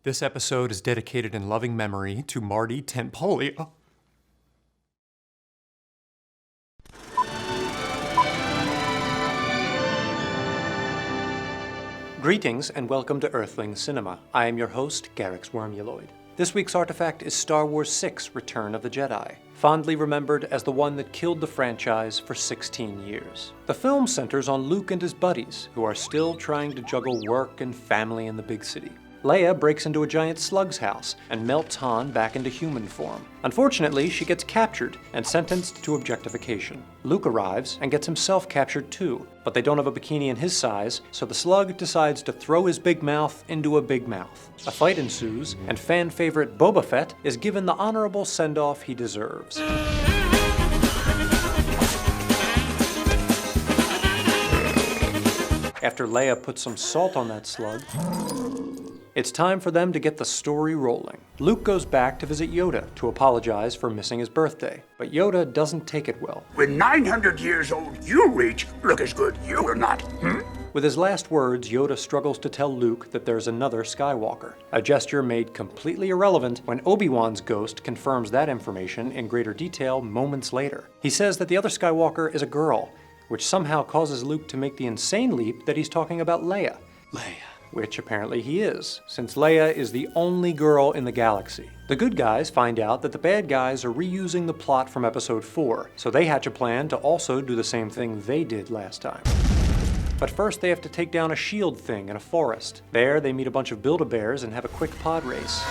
This episode is dedicated in loving memory to Marty Tempolio. Greetings and welcome to Earthling Cinema. I am your host, Garyx Wormuloid. This week's artifact is Star Wars VI: Return of the Jedi, fondly remembered as the one that killed the franchise for 16 years. The film centers on Luke and his buddies, who are still trying to juggle work and family in the big city. Leia breaks into a giant slug's house and melts Han back into human form. Unfortunately, she gets captured and sentenced to objectification. Luke arrives and gets himself captured too, but they don't have a bikini in his size, so the slug decides to throw his big mouth into a big mouth. A fight ensues, and fan favorite Boba Fett is given the honorable send-off he deserves. After Leia puts some salt on that slug, it's time for them to get the story rolling. Luke goes back to visit Yoda to apologize for missing his birthday, but Yoda doesn't take it well. When 900 years old you reach, look as good you will not, With his last words, Yoda struggles to tell Luke that there's another Skywalker, a gesture made completely irrelevant when Obi-Wan's ghost confirms that information in greater detail moments later. He says that the other Skywalker is a girl, which somehow causes Luke to make the insane leap that he's talking about Leia. Which apparently he is, since Leia is the only girl in the galaxy. The good guys find out that the bad guys are reusing the plot from episode 4, so they hatch a plan to also do the same thing they did last time. But first they have to take down a shield thing in a forest. There they meet a bunch of Build-A-Bears and have a quick pod race.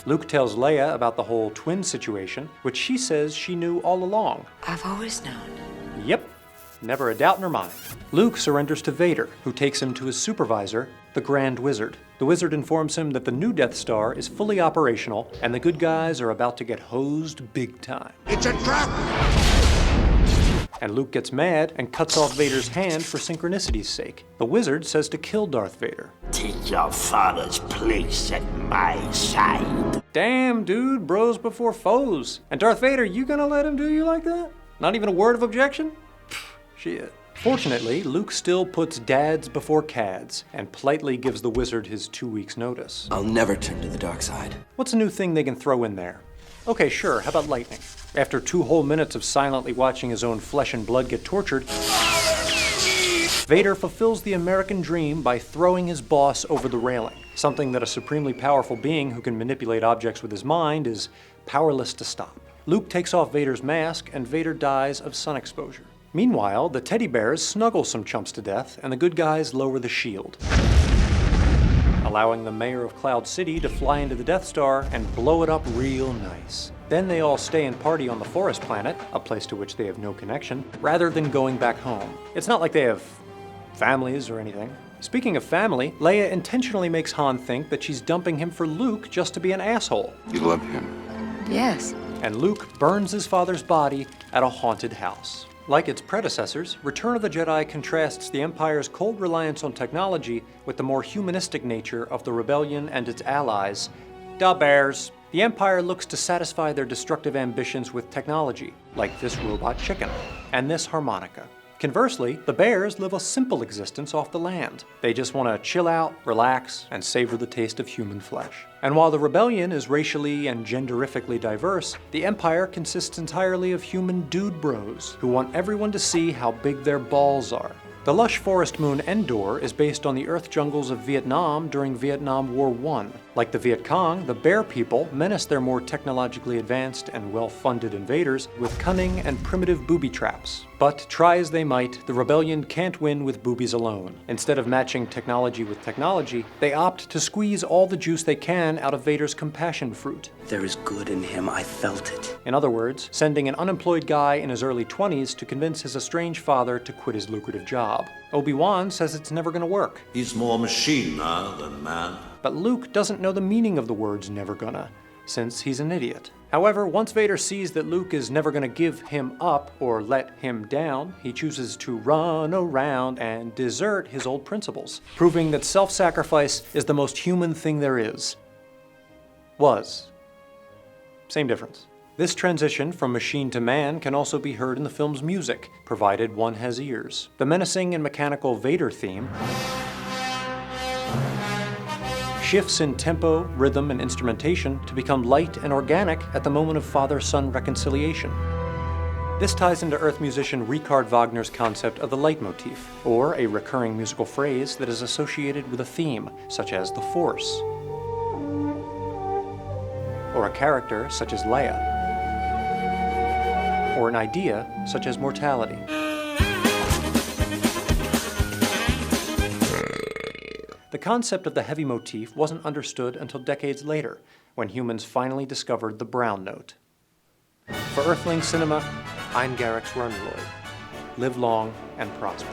Luke tells Leia about the whole twin situation, which she says she knew all along. I've always known. Yep. Never a doubt in her mind. Luke surrenders to Vader, who takes him to his supervisor, the Grand Wizard. The wizard informs him that the new Death Star is fully operational, and the good guys are about to get hosed big time. It's a trap! And Luke gets mad and cuts off Vader's hand for synchronicity's sake. The wizard says to kill Darth Vader. Take your father's place at my side. Damn, dude, bros before foes. And Darth Vader, you gonna let him do you like that? Not even a word of objection? Shit. Fortunately, Luke still puts dads before cads and politely gives the wizard his 2 weeks' notice. I'll never turn to the dark side. What's a new thing they can throw in there? Okay, sure, how about lightning? After 2 whole minutes of silently watching his own flesh and blood get tortured, Vader fulfills the American dream by throwing his boss over the railing, something that a supremely powerful being who can manipulate objects with his mind is powerless to stop. Luke takes off Vader's mask and Vader dies of sun exposure. Meanwhile, the teddy bears snuggle some chumps to death, and the good guys lower the shield, allowing the mayor of Cloud City to fly into the Death Star and blow it up real nice. Then they all stay and party on the forest planet, a place to which they have no connection, rather than going back home. It's not like they have families or anything. Speaking of family, Leia intentionally makes Han think that she's dumping him for Luke just to be an asshole. You love him. Yes. And Luke burns his father's body at a haunted house. Like its predecessors, Return of the Jedi contrasts the Empire's cold reliance on technology with the more humanistic nature of the Rebellion and its allies. Da Bears. The Empire looks to satisfy their destructive ambitions with technology, like this robot chicken, and this harmonica. Conversely, the bears live a simple existence off the land. They just want to chill out, relax, and savor the taste of human flesh. And while the Rebellion is racially and genderifically diverse, the Empire consists entirely of human dude bros who want everyone to see how big their balls are. The lush forest moon Endor is based on the earth jungles of Vietnam during Vietnam War I. Like the Viet Cong, the bear people menace their more technologically advanced and well-funded invaders with cunning and primitive booby traps. But try as they might, the rebellion can't win with boobies alone. Instead of matching technology with technology, they opt to squeeze all the juice they can out of Vader's compassion fruit. There is good in him, I felt it. In other words, sending an unemployed guy in his early 20s to convince his estranged father to quit his lucrative job. Obi-Wan says it's never gonna work. He's more machine now than man. But Luke doesn't know the meaning of the words never gonna, since he's an idiot. However, once Vader sees that Luke is never gonna give him up or let him down, he chooses to run around and desert his old principles, proving that self-sacrifice is the most human thing there is. Was. Same difference. This transition from machine to man can also be heard in the film's music, provided one has ears. The menacing and mechanical Vader theme shifts in tempo, rhythm, and instrumentation to become light and organic at the moment of father-son reconciliation. This ties into Earth musician Richard Wagner's concept of the leitmotif, or a recurring musical phrase that is associated with a theme, such as the Force, or a character such as Leia, or an idea such as mortality. The concept of the heavy motif wasn't understood until decades later, when humans finally discovered the brown note. For Earthling Cinema, I'm Garyx Wormuloid. Live long and prosper.